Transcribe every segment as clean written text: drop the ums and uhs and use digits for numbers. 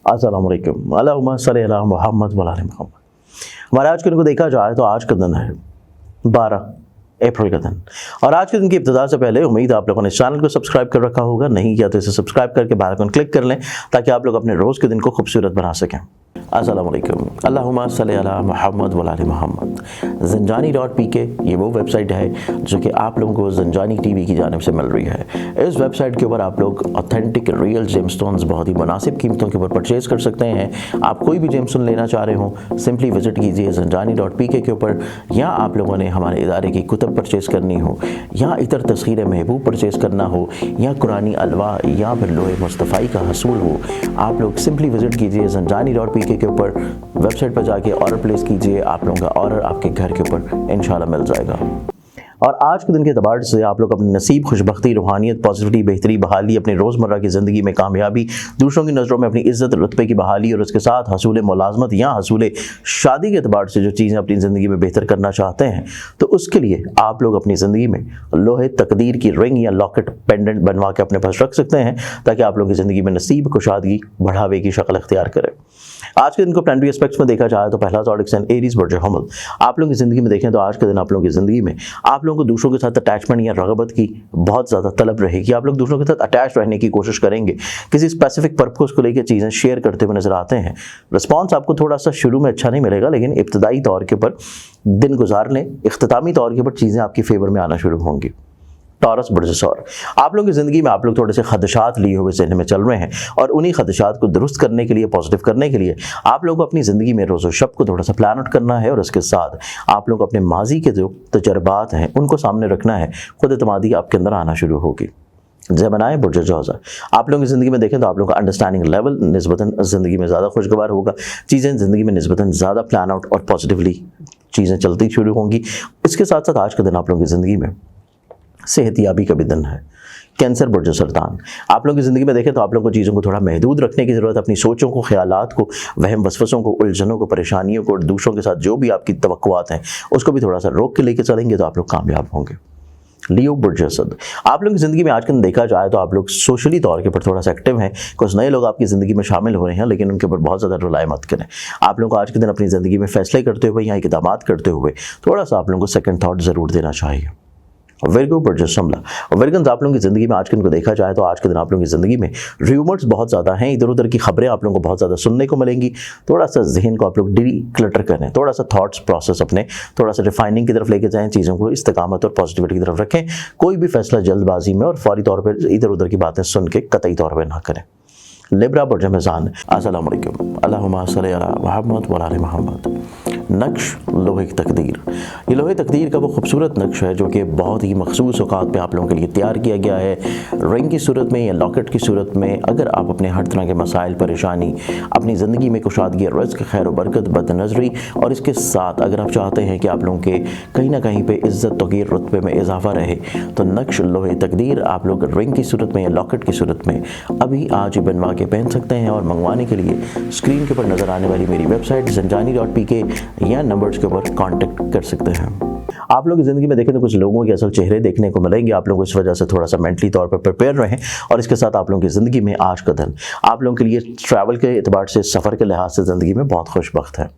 अस्सलाम वालेकुम, अल्लाहुम्मा सल्ली अला मुहम्मद व आले मुहम्मद। हमारे आज के दिन को देखा जाए तो आज का दिन है 12 अप्रैल का दिन, और आज के दिन की इब्तिदा से पहले उम्मीद आप लोगों ने इस चैनल को सब्सक्राइब कर रखा होगा। नहीं किया तो इसे सब्सक्राइब करके बेल आइकन क्लिक कर लें ताकि आप लोग अपने रोज़ के दिन को खूबसूरत बना सकें। अस्सलाम वालेकुम, अल्लाहुम्मा सल्ली अला मुहम्मद व आले मुहम्मद। ज़ंजानी.pk ये वो वेबसाइट है जो कि आप लोगों को ज़ंजानी टीवी की जानिब से मिल रही है। इस वेबसाइट के ऊपर आप लोग ऑथेंटिक रियल जेमस्टोन्स बहुत ही मुनासिब कीमतों के ऊपर परचेज़ कर सकते हैं। आप कोई भी जेमस्टोन लेना चाह रहे हो, सिंपली विज़िट कीजिए ज़ंजानी.pk के ऊपर। या आप लोगों ने हमारे इदारे की कुतब परचेज़ करनी हो, या इतर तस्खीर महबूब परचेज़ करना हो, या कुरानी अलवा, या फिर लोहे मुस्तफ़ाई का हसूल हो, आप लोग सिंपली विज़िट कीजिए ज़ंजानी.pk के ऊपर। वेबसाइट पर जाके ऑर्डर प्लेस कीजिए, आप लोगों का ऑर्डर आपके घर के ऊपर इंशाल्लाह मिल जाएगा। और आज के दिन के एतबार से आप लोग अपने नसीब, खुशबख्ती, रूहानियत, पॉजिटिविटी, बेहतरी, बहाली, अपनी रोज़मर्रा की ज़िंदगी में कामयाबी, दूसरों की नज़रों में अपनी इज़्ज़त, रुतबे की बहाली, और उसके साथ हसूल मुलाजमत या हसूल शादी के एतबार से जो चीज़ें अपनी ज़िंदगी में बेहतर करना चाहते हैं, तो उसके लिए आप लोग अपनी ज़िंदगी में लोहे तकदीर की रिंग या लॉकेट पेंडेंट बनवा के अपने पास रख सकते हैं ताकि आप लोगों की ज़िंदगी में नसीब, कुशादगी, बढ़ावे की शक्ल इख्तियार करें। आज के दिन को प्लानिटरी एस्पेक्ट्स में देखा जाए तो पहला ज़ोडिक साइन एरीज़ बुर्ज हमल। आप लोगों की ज़िंदगी में देखें तो आज के दिन आप लोगों की ज़िंदगी में आप लोगों को दूसरों के साथ अटैचमेंट या रग़बत की बहुत ज़्यादा तलब रहेगी। आप लोग दूसरों के साथ अटैच रहने की कोशिश करेंगे, किसी स्पेसिफिक पर्पस को लेकर चीज़ें शेयर करते हुए नजर आते हैं। रिस्पॉन्स आपको थोड़ा सा शुरू में अच्छा नहीं मिलेगा, लेकिन इब्तदाई तौर के ऊपर दिन गुजार लें, इख्तितामी तौर के ऊपर चीज़ें आपकी फेवर में आना शुरू होंगी। टॉरस बुर्ज सौर, आप लोगों की ज़िंदगी में आप लोग थोड़े से खदशात लिए हुए ज़हन में चल रहे हैं, और उन्हीं खदशात को दुरुस्त करने के लिए, पॉजिटिव करने के लिए आप लोगों को अपनी ज़िंदगी में रोज़ व शब को थोड़ा सा प्लान आउट करना है, और उसके साथ आप लोग अपने माजी के जो तजर्बात हैं उनको सामने रखना है। खुद एतमादी आपके अंदर आना शुरू होगी। ज़ेमिनाई बुर्ज जौज़ा, आप लोगों की ज़िंदगी में देखें तो आप लोगों का अंडरस्टैंडिंग लेवल निस्बतन ज़िंदगी में ज़्यादा खुशगवार होगा। चीज़ें ज़िंदगी में निस्बतन ज़्यादा प्लान आउट और पॉजिटिवली चीज़ें चलती शुरू होंगी। इसके साथ साथ आज का दिन आप लोगों की ज़िंदगी में सेहतियाबी का भी दिन है। कैंसर बुर्ज सरतान, आप लोगों की ज़िंदगी में देखें तो आप लोगों को चीज़ों को थोड़ा महदूद रखने की ज़रूरत है। अपनी सोचों को, ख़यालात को, वहम वसवसों को, उलझनों को, परेशानियों को, और दूसरों के साथ जो भी आपकी तवक्कुआत हैं उसको भी थोड़ा सा रोक के लेके चलेंगे तो आप लोग कामयाब होंगे। लियो बुर्ज असद, आप लोगों की ज़िंदगी में आज के दिन देखा जाए तो आप लोग सोशली तौर के ऊपर थोड़ा सा एक्टिव हैं। कुछ नए लोग आपकी ज़िंदगी में शामिल हो रहे हैं, लेकिन उनके ऊपर बहुत ज़्यादा रुलाए मत करें। आप लोगों को आज के दिन अपनी ज़िंदगी में फ़ैसले करते हुए या इक़दामात करते हुए थोड़ा सा आप लोगों को सेकंड थाट ज़रूर देना चाहिए। विर्गो बुर्ज शमला, विर्गन्स, आप लोगों की ज़िंदगी में आज के दिन को देखा जाए तो आज के दिन आप लोगों की ज़िंदगी में र्यूमर्स बहुत ज़्यादा हैं, इधर उधर की खबरें आप लोगों को बहुत ज़्यादा सुनने को मिलेंगी। थोड़ा सा जहन को आप लोग डिक्लटर करें, थोड़ा सा थॉट्स प्रोसेस अपने थोड़ा सा रिफाइनिंग की तरफ लेके जाएं, चीज़ों को इस्तकामत और पॉजिटिविटी की तरफ रखें। कोई भी फैसला जल्दबाजी में और फौरी तौर पर इधर उधर की बातें सुन के कतई तौर पर ना करें। लिब्रा बुर्ज मीज़ान, अस्सलाम वालेकुम, अल्लाहुम्मा सल्ली अला मुहम्मद व आले मुहम्मद। नक्श लोहे की तकदीर, ये लोहे तकदीर का वो खूबसूरत नक्श है जो कि बहुत ही मखसूस औकात पे आप लोगों के लिए तैयार किया गया है। रिंग की सूरत में या लॉकेट की सूरत में, अगर आप अपने हर तरह के मसाइल, परेशानी, अपनी ज़िंदगी में कुशादगी, रिज़्क़, खैर बरकत, बदनज़री, और इसके साथ अगर आप चाहते हैं कि आप लोगों के कहीं ना कहीं पे इज़्ज़त, तौक़ीर, रुतबे में इजाफा रहे, तो नक्श लोहे तकदीर आप लोग रिंग की सूरत में या लॉकेट की सूरत में अभी आज ही बनवा के पहन सकते हैं। और मंगवाने के लिए स्क्रीन के ऊपर नज़र आने वाली मेरी वेबसाइट ज़ंजानी.pk या नंबर्स के ऊपर कांटेक्ट कर सकते हैं। आप लोग की ज़िंदगी में देखें तो कुछ लोगों के असल चेहरे देखने को मिलेंगे। आप लोग इस वजह से थोड़ा सा मेंटली तौर पर प्रिपेयर रहें। और इसके साथ आप लोगों की ज़िंदगी में आज का दिन आप लोगों के लिए ट्रैवल के एतबार से, सफ़र के लिहाज से ज़िंदगी में बहुत खुशबख्त है।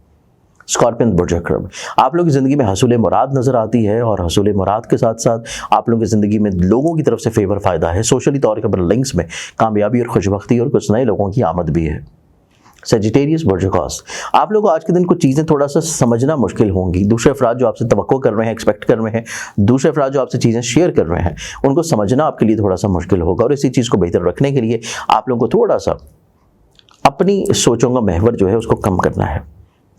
स्कॉर्पियन बुर्ज अक़रब, आप लोगों की ज़िंदगी में हसूल मुराद नज़र आती है, और हसूल मुराद के साथ साथ आप लोगों की ज़िंदगी में लोगों की तरफ से फेवर फ़ायदा है। सोशली तौर के ऊपर लिंक्स में कामयाबी और खुशबख्ती और कुछ नए लोगों की आमद भी है। सेजिटेरियस बुर्ज कौस, आप लोगों को आज के दिन कुछ चीज़ें थोड़ा सा समझना मुश्किल होंगी। दूसरे अफराद जो आपसे तवक्को कर रहे हैं, एक्सपेक्ट कर रहे हैं, दूसरे अफराद जो आपसे चीज़ें शेयर कर रहे हैं, उनको समझना आपके लिए थोड़ा सा मुश्किल होगा। और इसी चीज़ को बेहतर रखने के लिए आप लोगों को थोड़ा सा अपनी सोचों का महवर जो है उसको कम करना है।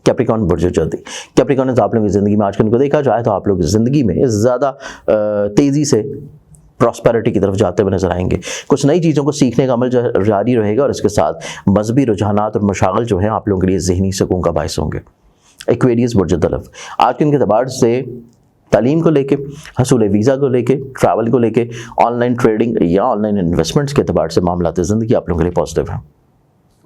कैप्रिकॉर्न बुर्ज जल्दी, कैप्रिकॉर्न, आप लोगों की ज़िंदगी में आज के दिन को देखा जाए तो आप लोग ज़िंदगी में ज़्यादा तेज़ी से प्रॉस्पेरिटी की तरफ जाते हुए नजर आएंगे। कुछ नई चीज़ों को सीखने का अमल जारी रहेगा, और इसके साथ मजहबी रुझानात और मशागल जो है आप लोगों के लिए ज़हनी सुकून का बायस होंगे। एक्वेरियस बुर्ज तलफ, आज के दिन के एतबार से तालीम को लेके, हसूल वीज़ा को लेके, ट्रैवल को लेके, ऑनलाइन ट्रेडिंग या ऑनलाइन इन्वेस्टमेंट्स के एतबार से मामलात ज़िंदगी आप लोगों के लिए पॉजिटिव है।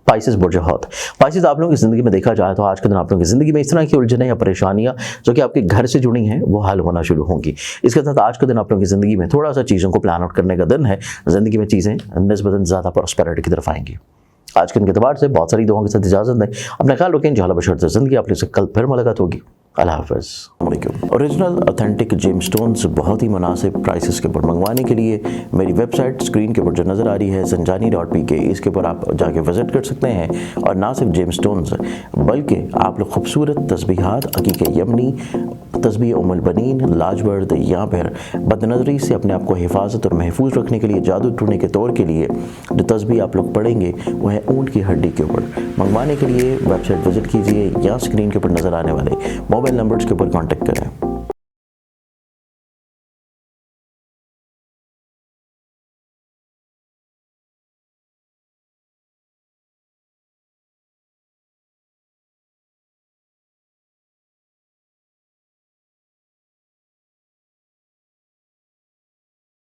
पाइसेस बुर्ज हौत, पाइसेस, आप लोगों की ज़िंदगी में देखा जाए तो आज के दिन आप लोगों की ज़िंदगी में इस तरह की उलझनें या परेशानियां जो कि आपके घर से जुड़ी हैं वो हल होना शुरू होंगी। इसके साथ आज के दिन आप लोगों की ज़िंदगी में थोड़ा सा चीज़ों को प्लान आउट करने का दिन है। ज़िंदगी में चीज़ें निस्बतन ज़्यादा प्रॉस्पेरिटी की तरफ आएंगी। آج کے ان کے اعتبار سے بہت ساری دعاؤں کے ساتھ اجازت دیں. اپنا خیال رکھیں. جو بشرط زندگی. آپ سے کل پھر ملاقات ہوگی. اللہ حافظ. السلام علیکم. اوریجنل اتھینٹک جیم سٹونز بہت ہی مناسب پرائسز کے اوپر منگوانے کے لیے میری ویب سائٹ اسکرین کے اوپر جو نظر آ رہی ہے zanjani.pk, اس کے اوپر آپ جا کے وزٹ کر سکتے ہیں. اور نہ صرف جیم سٹونز بلکہ آپ لوگ خوبصورت تسبیحات, عقیق یمنی, تسبیح ام البنین, لاجورد, یا پھر بد نظری سے اپنے آپ کو حفاظت اور محفوظ رکھنے کے لیے, جادو ٹونے کے طور کے لیے جو تسبیح آپ لوگ پڑھیں گے وہ ہے اونٹ کی ہڈی کے اوپر. منگوانے کے لیے ویب سائٹ وزٹ کیجیے یا اسکرین کے اوپر نظر آنے والے موبائل نمبرز کے اوپر کانٹیکٹ کریں.